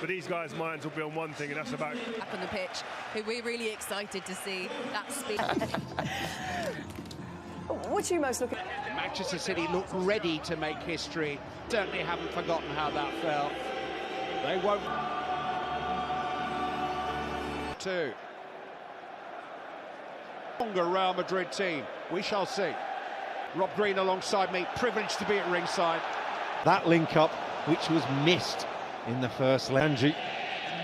But these guys' minds will be on one thing, and that's about up on the pitch, who we're really excited to see that speed. What are you most looking at? Manchester City look ready to make history. Certainly haven't forgotten how that felt. They won't. Two. Longer Real Madrid team. We shall see. Rob Green alongside me, privileged to be at ringside. That link-up, which was missed in the first leg.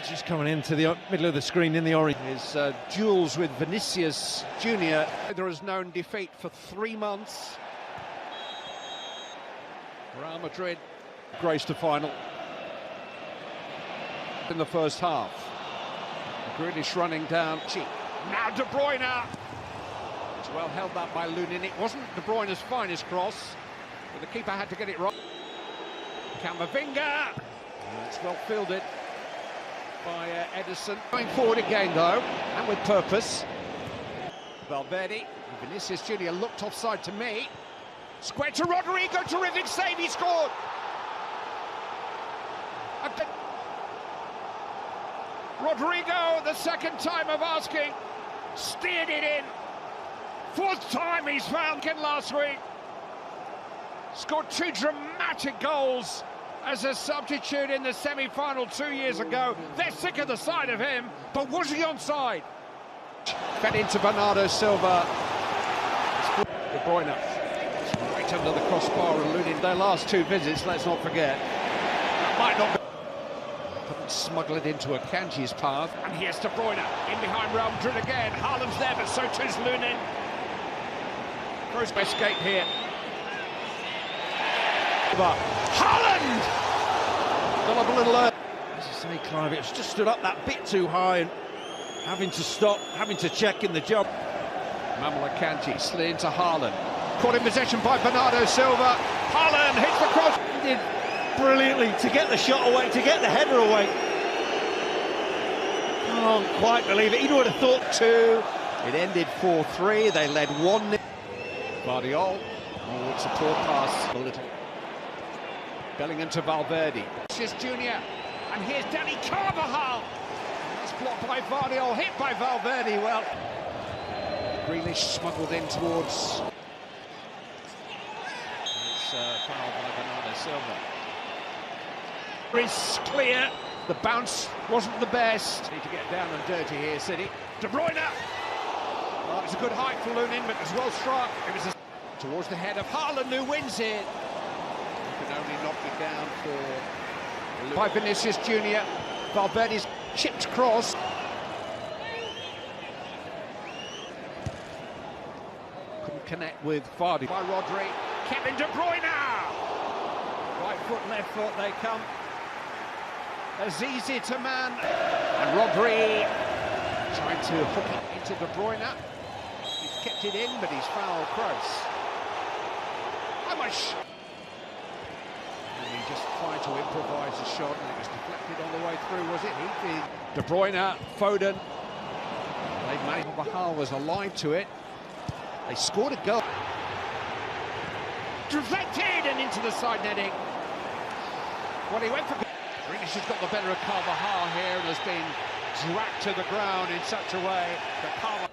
Just coming into the middle of the screen in the orange. His duels with Vinicius Jr. There has known defeat for 3 months. Real Madrid graced a final in the first half. Grealish running down. Now De Bruyne. It's well held that by Lunin. It wasn't De Bruyne's finest cross, but the keeper had to get it right. Camavinga. It's well fielded by Edison. Going forward again though, and with purpose. Valverde. Vinicius Jr. looked offside to me. Square to Rodrigo, terrific save, he scored! Rodrigo, the second time of asking, steered it in. 4th time he's found in last week. Scored 2 dramatic goals as a substitute in the semi-final 2 years ago. They're sick of the sight of him, but was he onside? Fed into Bernardo Silva. De Bruyne. Right under the crossbar and Lunin. Their last 2 visits, let's not forget. That might not be. Couldn't smuggle it into Akanji's path. And here's De Bruyne in behind Real Madrid again. Haaland's there, but so too's Lunin. First escape here. Haaland! Got up a little early. As you say, Clive, it's just stood up that bit too high and having to stop, having to check in the job. Manuel Akanji slid into Haaland. Caught in possession by Bernardo Silva. Haaland hits the cross. He did brilliantly to get the shot away, to get the header away. Can't quite believe it. He would have thought 2. It ended 4-3. They led 1-0. Guardiola. Oh, support pass. A little. Bellingham to Valverde. Vinicius Jr. And here's Danny Carvajal. That's blocked by Guardiola. Hit by Valverde. Well, Grealish smuggled in towards. It's fouled by Bernardo Silva. Is clear. The bounce wasn't the best. Need to get down and dirty here, City. De Bruyne. Well, it's a good height for Lunin, but as well struck. It was towards the head of Haaland, who wins it. He can only knock it down for by Vinicius Jr. Valverde's chipped cross. Couldn't connect with Vardy. By Rodri. Kevin De Bruyne. Right foot, left foot, they come. Azizi to man. And Rodri trying to hook it into De Bruyne. He's kept it in, but he's fouled Kroos. How much? And he just tried to improvise a shot, and it was deflected on the way through, was it? He did. De Bruyne, Foden. They made Bahal was alive to it. They scored a goal. Deflected and into the side netting. Well, he went for. Grealish has got the better of Carvajal here and has been dragged to the ground in such a way that Carvajal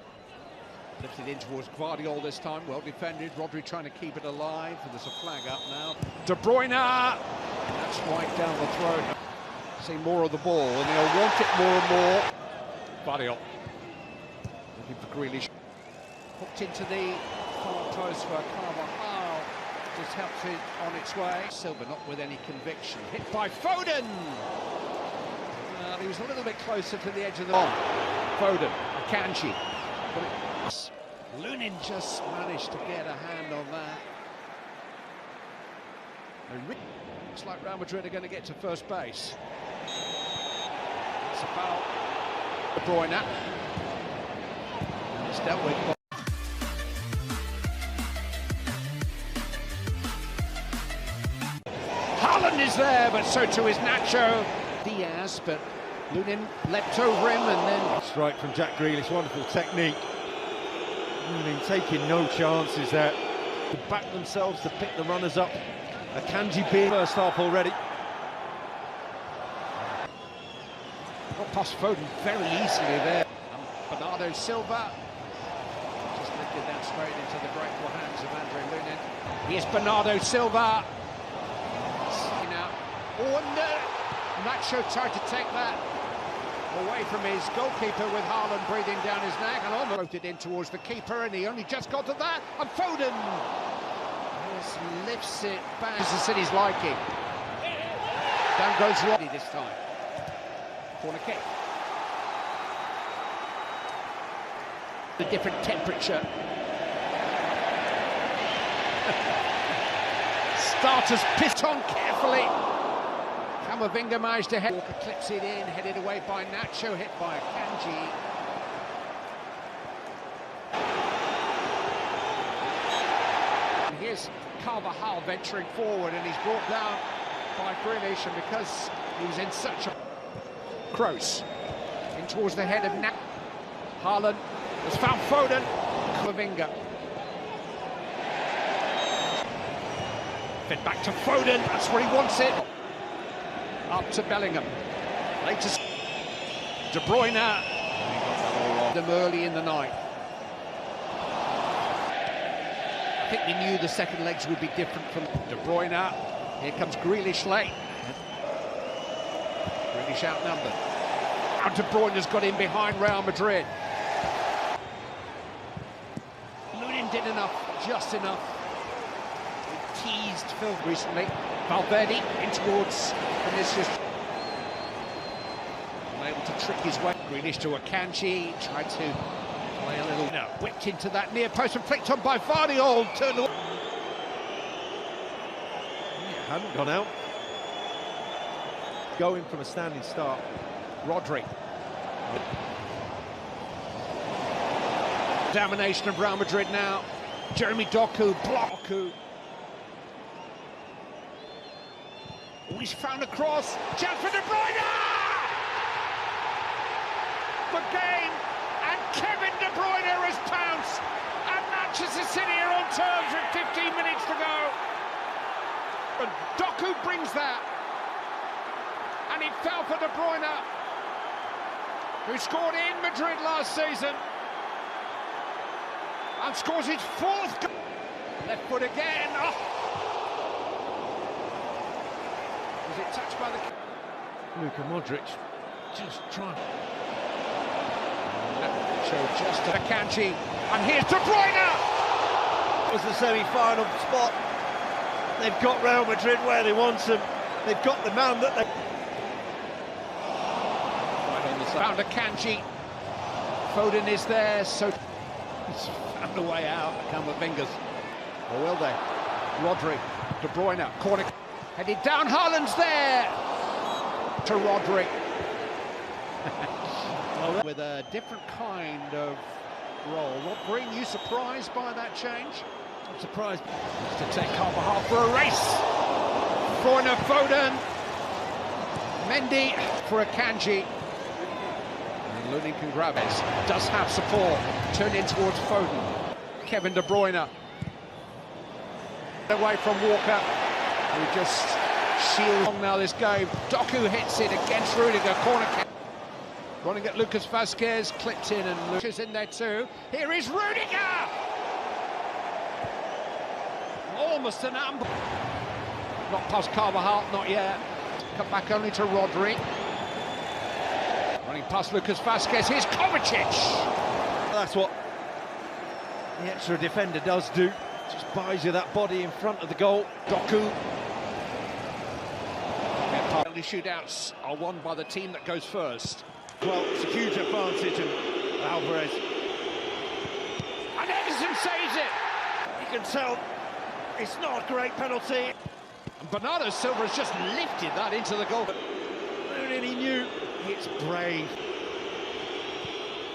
lifted in towards Guardiola this time. Well defended. Rodri trying to keep it alive. And there's a flag up now. De Bruyne. That's right down the throat. See more of the ball, and they'll want it more and more. Guardiola looking for Grealish. Hooked into the far post for Carvajal. Just helps it on its way. Silva not with any conviction. Hit by Foden. Well, he was a little bit closer to the edge of the ball. Foden, Akanji. Lunin just managed to get a hand on that. Looks like Real Madrid are going to get to first base. It's a foul. De Bruyne. It's dealt with. Haaland is there, but so too is Nacho. Diaz, but Lunin leapt over him and then. Strike from Jack Grealish, wonderful technique. Lunin taking no chances there to back themselves, to pick the runners up. Akanji being first half already. Got past Foden very easily there. Bernardo Silva just lifted that straight into the grateful hands of Andre Lunin. Here's Bernardo Silva. Oh, and Nacho tried to take that away from his goalkeeper with Haaland breathing down his neck and almost floated in towards the keeper, and he only just got to that, and Foden just lifts it back. It's the City's liking. Down goes Roddy this time. Corner kick. A different temperature. Starters pissed on carefully. Camavinga managed to head. Walker clips it in, headed away by Nacho, hit by Kanji. And here's Carvajal venturing forward, and he's brought down by Grealish, and because he was in such a... Kroos in towards the head of Haaland has found Foden. Camavinga. Fed back to Foden, that's where he wants it. Up to Bellingham. Latest De Bruyne. Them early in the night. I think we knew the second legs would be different from De Bruyne. Here comes Grealish late. Grealish outnumbered. Now De Bruyne has got in behind Real Madrid. Lunin did enough, just enough. He teased Phil recently. Valverde in towards Vinicius. Unable to trick his way. Grealish to Akanji. Tried to play a little. No, whipped into that near post and flicked on by Vardy. Oh, turned away. Hadn't gone out. Going from a standing start. Rodri. Domination of Real Madrid now. Jeremy Doku, Doku. Oh, he's found a cross. Chance for De Bruyne! For game, and Kevin De Bruyne has pounced. And Manchester City are on terms with 15 minutes to go. And Doku brings that. And it fell for De Bruyne, who scored in Madrid last season. And scores his fourth goal. Left foot again. Oh. Was it touched by the... Luka Modric just trying. Show just to Akanji. And here's De Bruyne! It was the semi-final spot. They've got Real Madrid where they want them. They've got the man that they... Right on the side. Found Akanji. Foden is there, so... He's found a way out. Camavinga's. Or will they? Rodri. De Bruyne. Corner. Headed down. Haaland's there. To Rodri. With a different kind of role. Rodri, you surprised by that change? I'm surprised. To take Carvajal for a race. Corner Foden. Mendy for Akanji. And Lunin can grab it. Does have support. Turned in towards Foden. Kevin De Bruyne. Away from Walker, who just shields on now this game. Doku hits it against Rudiger. Corner kick. Running at Lucas Vazquez. Clipped in, and Lucas in there too. Here is Rudiger! Almost an ambush. Not past Carvajal, not yet. Cut back only to Rodri. Running past Lucas Vazquez, here's Kovacic! That's what the extra defender does do. Just buys you that body in front of the goal. Doku. Penalty shootouts are won by the team that goes first. Well, it's a huge advantage, and Alvarez. And Edison saves it! You can tell it's not a great penalty. And Bernardo Silva has just lifted that into the goal. Lunin, he knew. It's brave.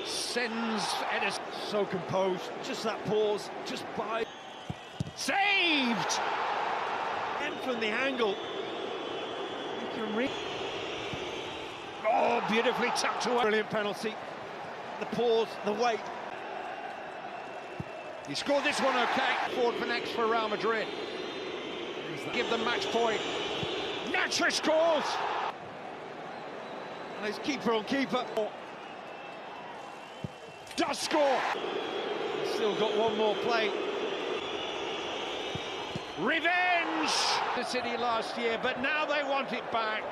Sends Edison. So composed. Just that pause. Just by. Saved! And from the angle. You can read. Oh, beautifully tucked away. Brilliant penalty. The pause, the wait. He scored this one okay. Forward for next for Real Madrid. Give them match point. Nacho scores! And it's keeper on keeper. Does score! Still got one more play. Revenge! The City last year, but now they want it back.